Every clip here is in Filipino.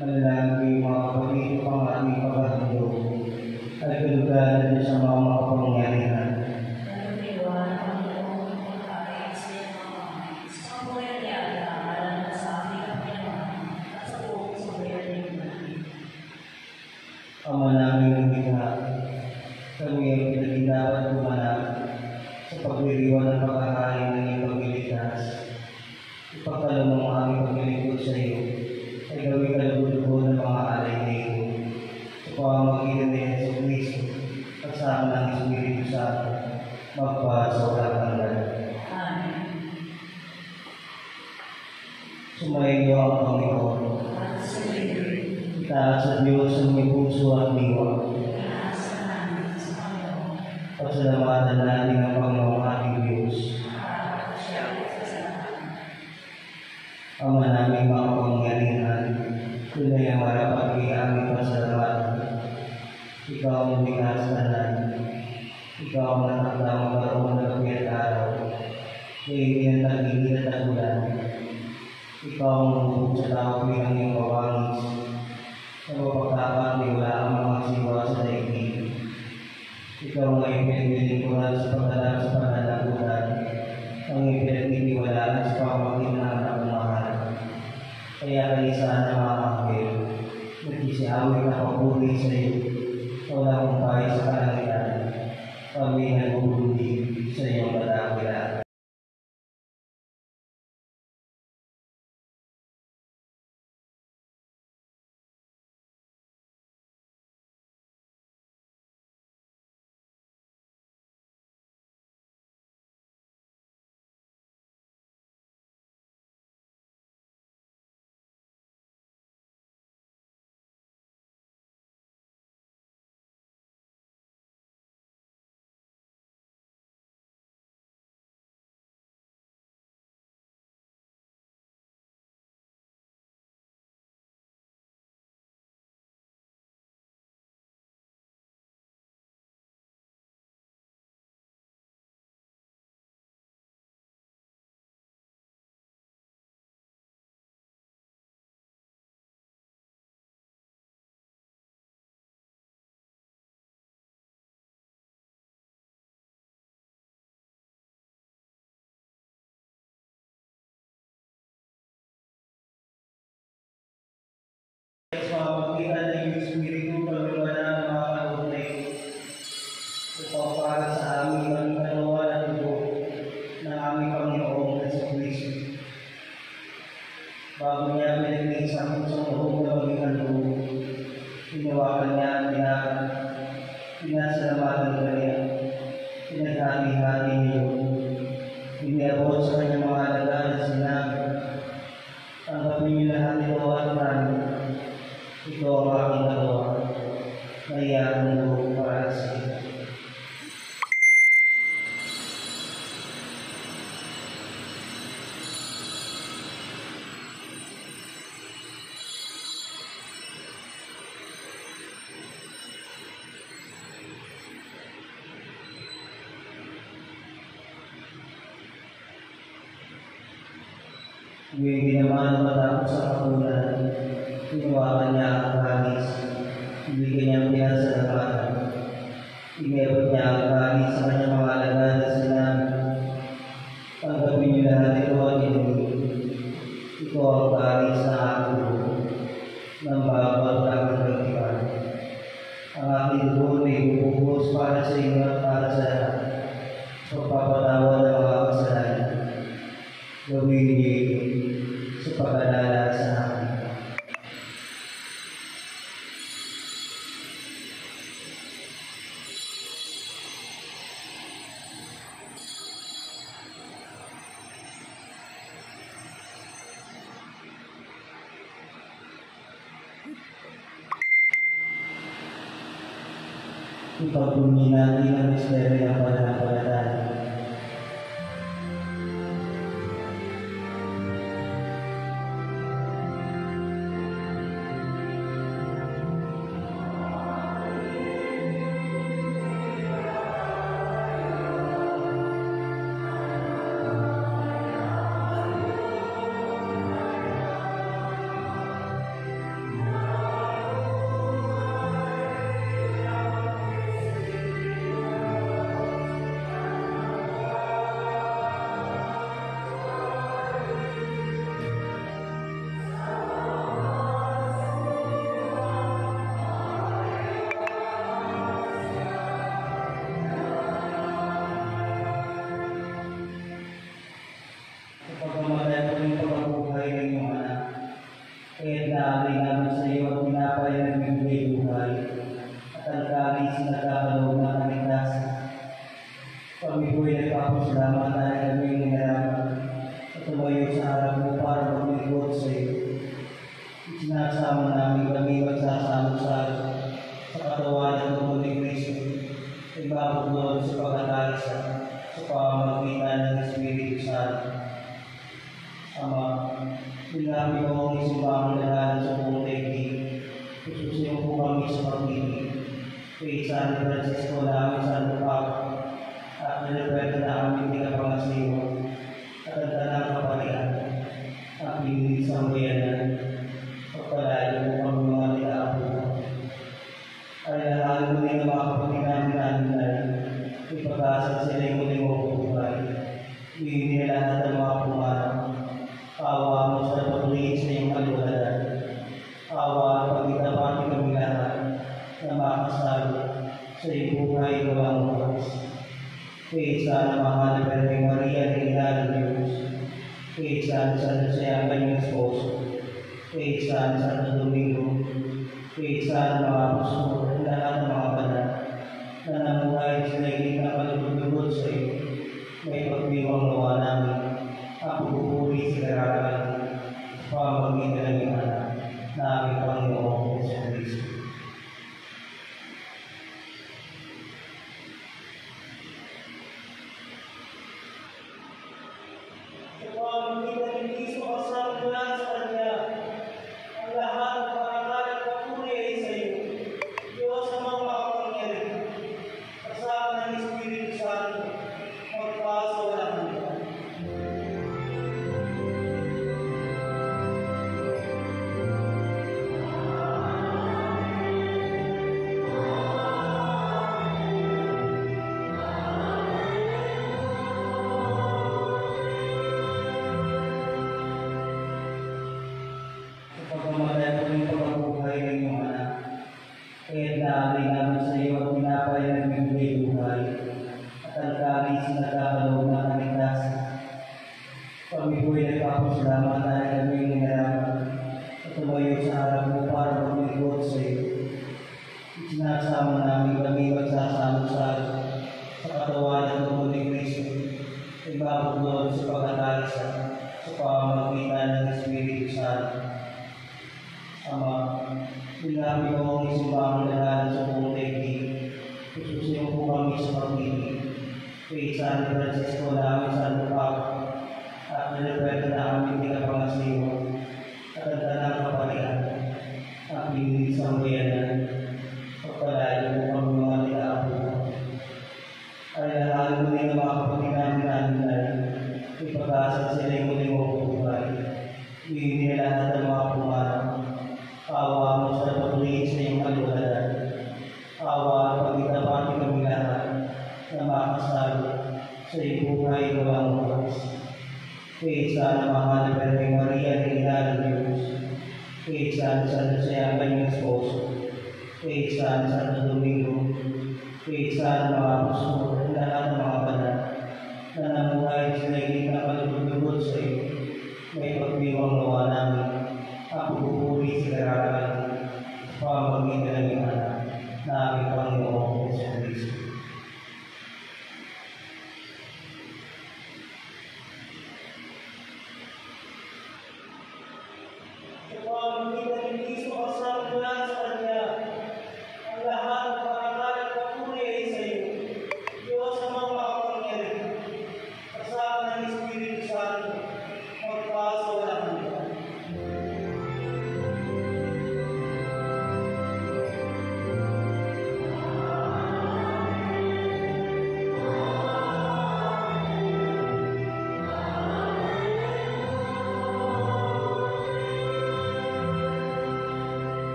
Manalangin mga kapatid ang ating paghahandog at kalugaran sa mga makapangyarihan. Ama namin ang Bikha, kami ang pinagdapat kumanap sa pagdiriwan ng pagkakain ng iyong pagliligtas. Ipagkaloob ang aming paglilingkod sa iyo, ay gawin kalugod-lugod ng mga alay na ito. Sa pamamagitan ni Jesucristo at sa amin ng Espiritu Santo, magpa sa walang hanggan. Amen. Sumainyo ang Panginoon. Itaas sa Diyos ang may puso at diwa. Pasalamatan natin ang Panginoong ating Diyos. Ama namin mga pangyarihan, tunay ang marapat kay aming pasalamatan. Ikaw ang likas tanan. Ikaw ang natakdang magkaroon ng kapiat araw. Kaya tag-init at ulan. Ikaw ang bubog sa tao bilang iyong mawangis. Sa mapagtapat, wala ang mga siwa sa daigdig. Ikaw ang ipinagbilingkuran sa pagdalang sa pananagutan. Ang ipinagtitiwalaan sa pamagitan ng anak ng mahal. Kaya kalisahan ng mga anghel, nagsisiaway na papuri sa iyo. Wala kong tayo sa kalangitan. Kami nagbubundi sa iyong kadakilaan. Sa pagkitan ng iyong Espiritu, paglubanan ng mga kaloob na ito, upang para sa aming pagkanawa at lubog ng aming Panginoong Jesucristo. Bago niya pinagligtas sa loob na maging kaloob, hinawakan niya ang pinasalamatan ka niya, pinaghati-hati niyo, iniabot sa kanyang mga alagad at sinabi, tanggapin niyo lahat ito at marami. Ito ang aking nagawa, na iyakan mo para sa iyo. Ngayon ginamaan matapos sa kapunan, hinawakan niya ang kalis, ibigay niya ang pinasalamatan. Inabot niya ang kalis sa kanyang mga alagad at sinabi, tanggapin niyo lahat ito at inumin. Ito ang kalis na aking dugo, ng bago at kakagalipan. Ang aking dugo ay bubugos para sa inyo at para sa lahat, sa pagpapatawa ng mga kasalanan. Gawin niyo ito sa pag-alala sa akin. Ipagpuni natin ang misteryo ng pananampalataya. Sinasama namin kami magsasalo-salo sa katawan at dugo ni Kristo, ibabulod sa pag-atalisa sa pamamagitan ng Espiritu Santo. Ama, binami ko ang isimbang lahat sa buong daigdig. Sususin po kami sa pag-ibig. Kay San Francisco namin sa Papa, at nilipwede na aming pinapangasiwa at ang tanang kapalian, ang pinig sa bayanan, pagpalayo po kami mga nilaapo. Alalahanin mo din ang mga kapatid namin na ipag-asa sila yung muling mabubuhay. Iyon nila lahat ang mga pumarang. Awa mo sa patuloy sa iyong kaluhadan. Awa at pagkitapati kami lahat na makasalo sa iyong buhay walang wakas. Kaysa na mahal na Birheng Maria ng Ina ng Diyos. Kaysa sa Jose ang kanyang esposo. Kaysa sa Santo Domingo. Kaysa ng mga apostol at lahat ng mga banal na namuhay sila hindi na kalugod sa iyo. May pagdiwang nawa namin. Ako pupuri sa karangan pamamagitan ng iyong anak na aming Panginoong Hesus Kristo. Sa pamamagitan ng Kristo kasama mula sa Kanya, ang lahat ng parangal at papuri ay sa iyo, Diyos ang mga makapangyarihan, kasama ng Espiritu Santo, magpasa walang hanggan. Pagmamalay ko rin pagkabuhay ng iyong anak. Kaya't naamay namin sa iyo at pinapay ng bibigay buhay at ang kami sinagkakalaw ng kaligtasan. Kami po'y nagpapasalamat dahil kami ninaraman at tumayo sa harap mo para maglingkod sa iyo. Sinasama namin kami magsasalo-salo sa katawan at dugo ni Kristo, ibabulod sa pag-atalisa sa pamamagitan ng Espiritu Santo. Ama, binami ko ang isimbang lahat sa buong daigdig. Sususin po kami sa pag-ibig. Kay San Francisco namin sa Papa, at nilipwede na aming pinapangasiwa at ang tanang kapalian, ang pinig sa bayanan, pagpalayo po kami mga nilaapo. Alalahanin mo din ang mga kapatid namin na ipag-asa sila yung muling mabubuhay. Iyon nila lahat ang mga pumarang. Awa mo sa patuloy sa iyong kaluhadan. Awa at pagkitapati kami lahat na makasalo sa iyong buhay walang wakas. Kaysa na mahal na Birheng Maria ng Ina ng Diyos. Kaysa sa Jose ang kanyang esposo. Kaysa sa Santo Domingo. Kaysa ng mga apostol at lahat ng mga banal na namuhay sila hindi na kalugod sa iyo. May pagdiwang nawa namin. Ako pupuri sa karangan pamamagitan ng iyong anak na aming Panginoong Hesus Kristo. Sa pamamagitan ng Kristo kasama mula sa Kanya, ang lahat ng parangal at papuri ay sa iyo,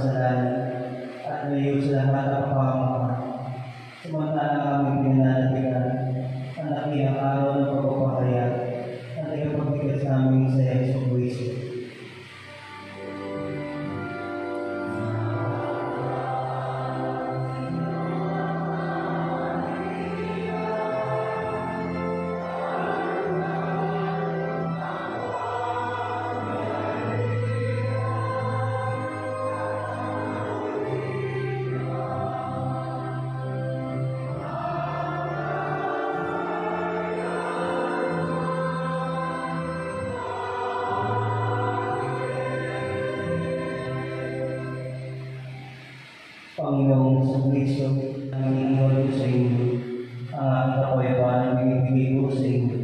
kasalanan at layo sa lahat ng kapahamakan. Samantalang aming pinananabigan ang dakilang araw ng pagpapahayag at tagapagligtas namin sa Yesu Cristo. Panginoong Jesucristo, ang iniwan ko sa inyo, ang aking kapayapaan ang binibigay ko sa inyo.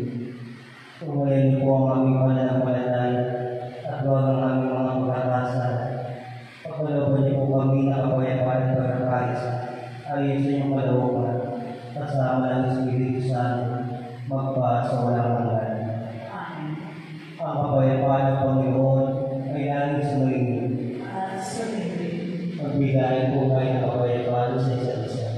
Tumayan niyo po ang aming pananampalataya at huwag ang aming mga pagkakasala. Pagkalooban niyo po kami na kapayapaan at pagkakaisa, ayon sa inyong kalooban, kasama ng Espiritu Santo, magpa sa walang hanggan. Ang kapayapaan ng Panginoon ay laging sumainyo. Magbigay po kayo ng kapayapaan sa isa't isa.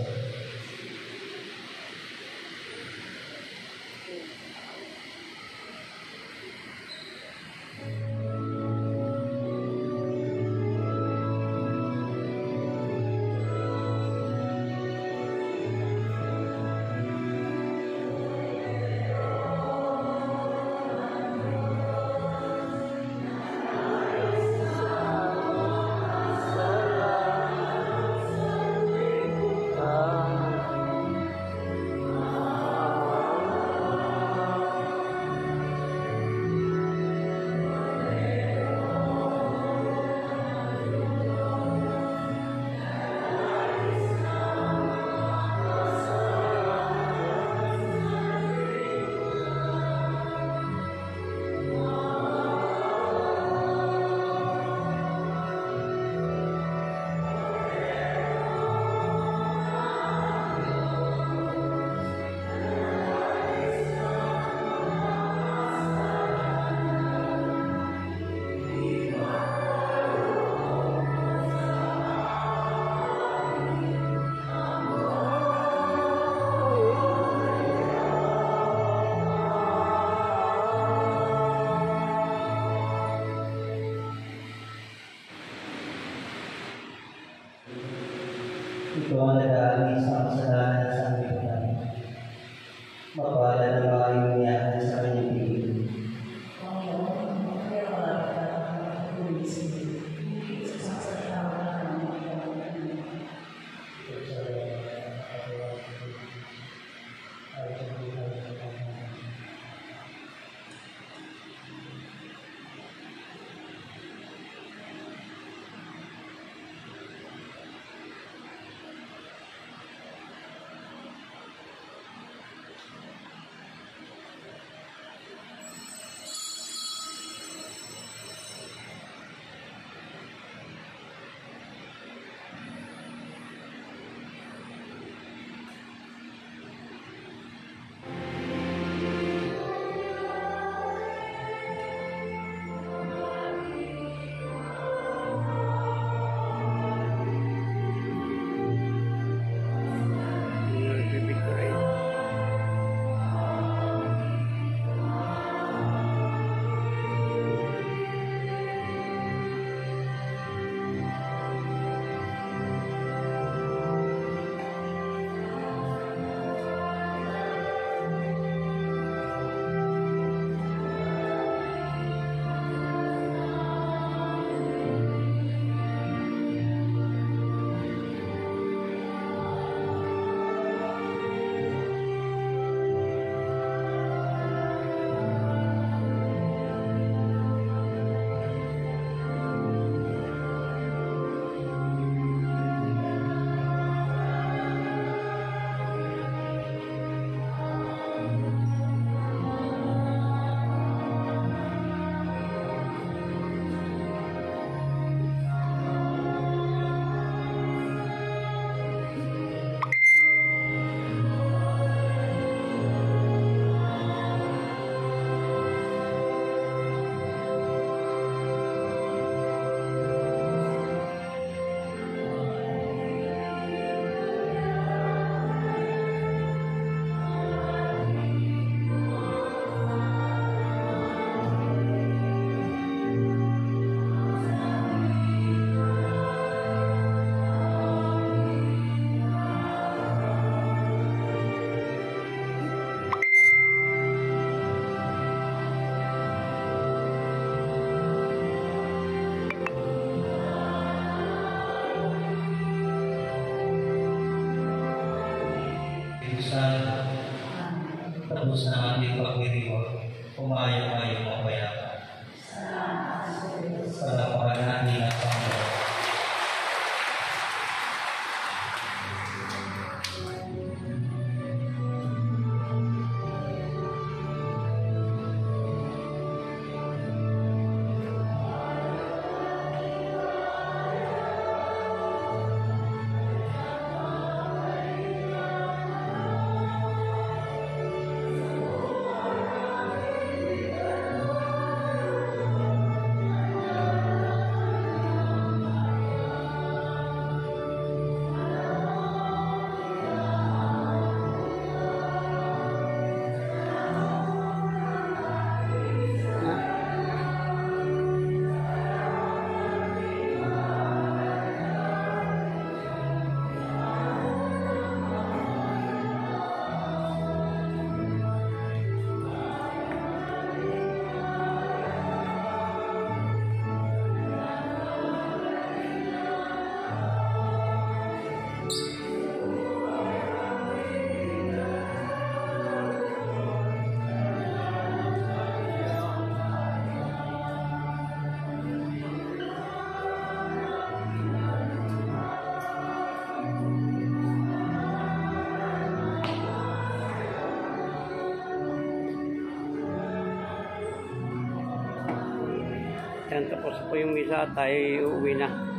Ito ang nag-aalis sa kasalanan sa sanglibutan. Mapalad ang mga iyong sa kanyang piling. patapos ng ating pagdiriwang, umayo-ayo ang payapa. Palapakan natin ang Panginoon. Yan, tapos po yung misa, tayo uuwi na.